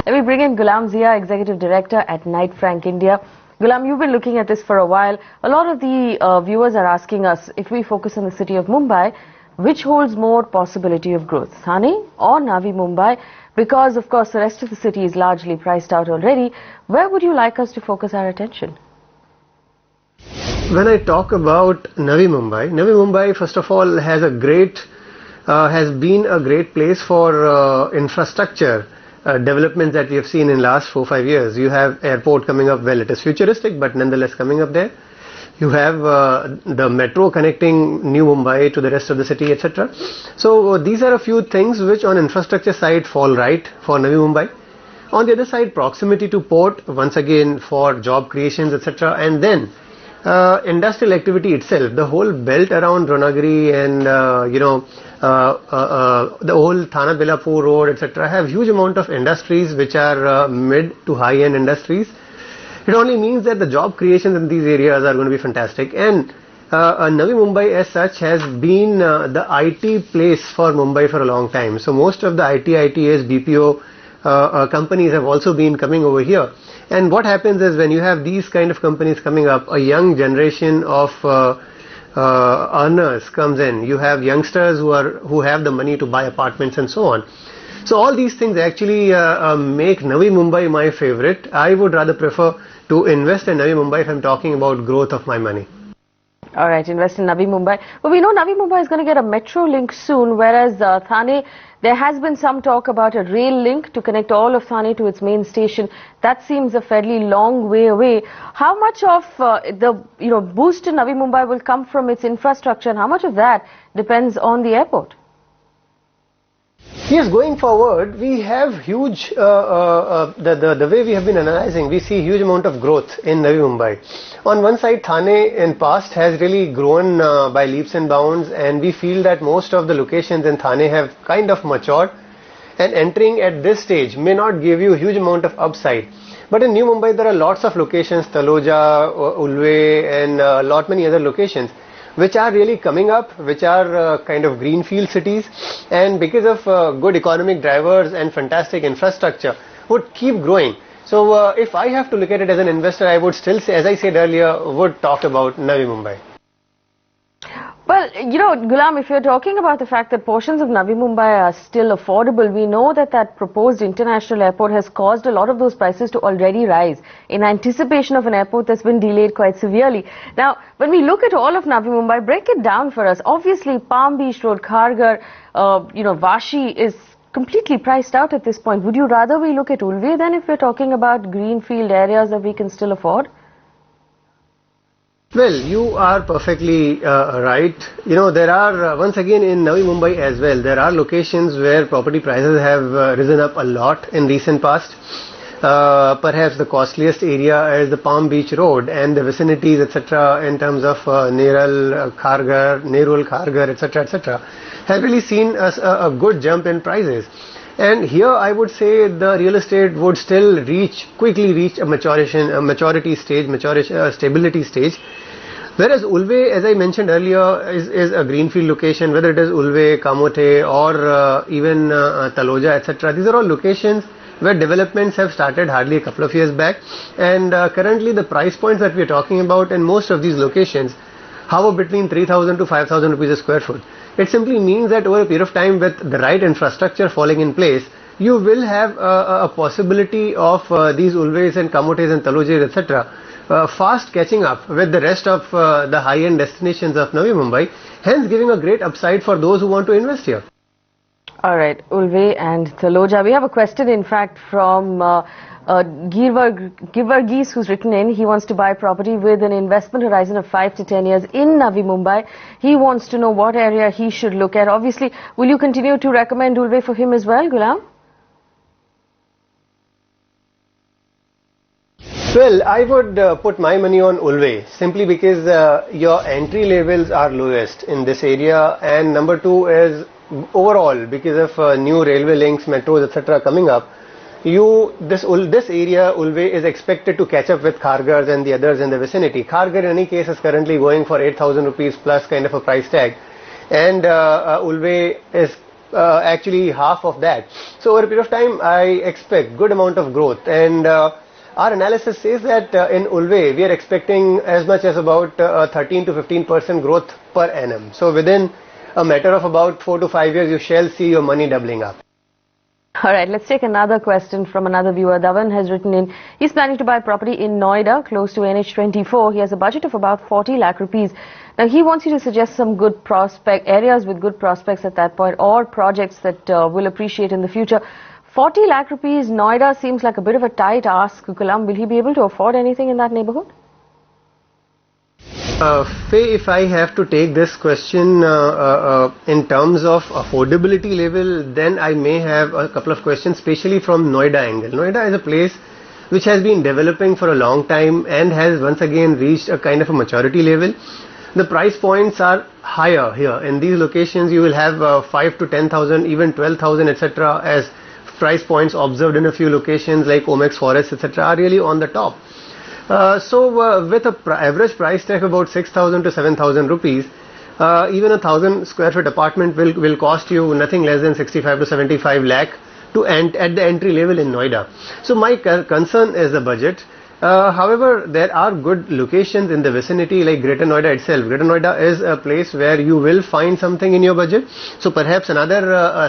Let me bring in Ghulam Zia, Executive Director at Knight Frank India. Ghulam, you've been looking at this for a while. A lot of the viewers are asking us, if we focus on the city of Mumbai, which holds more possibility of growth, Thane or Navi Mumbai? Because, of course, the rest of the city is largely priced out already. Where would you like us to focus our attention? When I talk about Navi Mumbai, first of all, has been a great place for infrastructure developments that we have seen in last 4-5 years. You have airport coming up. Well, it is futuristic, but nonetheless coming up there. You have the metro connecting New Mumbai to the rest of the city, etc. So these are a few things which on infrastructure side fall right for Navi Mumbai. On the other side, proximity to port, once again for job creations, etc. And then industrial activity itself, the whole belt around Dronagiri and the whole Thane-Belapur road, etc. have huge amount of industries which are mid to high-end industries. It only means that the job creations in these areas are going to be fantastic. And Navi Mumbai as such has been the IT place for Mumbai for a long time. So most of the ITs, BPO companies have also been coming over here. And what happens is when you have these kind of companies coming up, a young generation of earners comes in. You have youngsters who have the money to buy apartments and so on. So all these things actually make Navi Mumbai my favorite. I would rather prefer to invest in Navi Mumbai if I'm talking about growth of my money. All right, invest in Navi Mumbai. But we know Navi Mumbai is going to get a metro link soon, whereas Thane, there has been some talk about a rail link to connect all of Thane to its main station. That seems a fairly long way away. How much of the boost in Navi Mumbai will come from its infrastructure, and how much of that depends on the airport? Yes, going forward, we have huge, the way we have been analyzing, we see huge amount of growth in Navi Mumbai. On one side, Thane in past has really grown by leaps and bounds, and we feel that most of the locations in Thane have kind of matured, and entering at this stage may not give you a huge amount of upside. But in New Mumbai, there are lots of locations, Taloja, Ulve, and lot many other locations, which are really coming up, which are kind of greenfield cities, and because of good economic drivers and fantastic infrastructure would keep growing. So if I have to look at it as an investor, I would still say, as I said earlier, would talk about Navi Mumbai. Well, Ghulam, if you're talking about the fact that portions of Navi Mumbai are still affordable, we know that that proposed international airport has caused a lot of those prices to already rise in anticipation of an airport that's been delayed quite severely. Now, when we look at all of Navi Mumbai, break it down for us. Obviously, Palm Beach Road, Kharghar, Vashi is completely priced out at this point. Would you rather we look at Ulve then if we're talking about greenfield areas that we can still afford? Well, you are perfectly right. There are, once again in Navi Mumbai as well, there are locations where property prices have risen up a lot in recent past. Perhaps the costliest area is the Palm Beach Road and the vicinities, etc. in terms of Nerul, Kharghar, etc. have really seen a good jump in prices. And here I would say the real estate would still quickly reach a maturity stage, stability stage. Whereas Ulve, as I mentioned earlier, is a greenfield location, whether it is Ulve, Kamote or even Taloja, etc. These are all locations where developments have started hardly a couple of years back, and currently the price points that we are talking about in most of these locations hover between 3,000 to 5,000 rupees a square foot. It simply means that over a period of time, with the right infrastructure falling in place, you will have a possibility of these Ulves and Kamotes and Talojas, etc. Fast catching up with the rest of the high-end destinations of Navi Mumbai, hence giving a great upside for those who want to invest here. All right, Ulve and Taloja. We have a question, in fact, from Givargis, who's written in. He wants to buy property with an investment horizon of 5 to 10 years in Navi Mumbai. He wants to know what area he should look at. Obviously, will you continue to recommend Ulve for him as well, Ghulam? Well, I would put my money on Ulve simply because your entry levels are lowest in this area, and number two is overall because of new railway links, metros, etc. coming up. This area Ulve is expected to catch up with Kharghar and the others in the vicinity. Kharghar in any case is currently going for 8,000 rupees plus kind of a price tag, and Ulve is actually half of that. So over a period of time, I expect good amount of growth, and our analysis says that in Ulve, we are expecting as much as about 13 to 15% growth per annum. So within a matter of about 4 to 5 years, you shall see your money doubling up. All right, let's take another question from another viewer. Dhawan has written in, he's planning to buy property in Noida, close to NH24. He has a budget of about 40 lakh rupees. Now, he wants you to suggest some good areas with good prospects at that point, or projects that will appreciate in the future. 40 lakh rupees, Noida seems like a bit of a tight ask. Ghulam, will he be able to afford anything in that neighborhood? Faye, if I have to take this question in terms of affordability level, then I may have a couple of questions, especially from Noida angle. Noida is a place which has been developing for a long time and has once again reached a kind of a maturity level. The price points are higher here. In these locations, you will have 5 to 10,000, even 12,000, etc. as price points observed in a few locations like Omex Forest, etc. are really on the top. So with a average price tag of about 6,000 to 7,000 rupees, even a 1,000 square feet apartment will cost you nothing less than 65 to 75 lakh at the entry level in Noida. So my concern is the budget. However, there are good locations in the vicinity like Greater Noida itself. Greater Noida is a place where you will find something in your budget. So perhaps another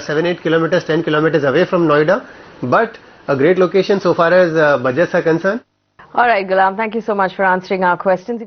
7-8 kilometers, 10 kilometers away from Noida, but a great location so far as budgets are concerned. All right, Ghulam, thank you so much for answering our questions.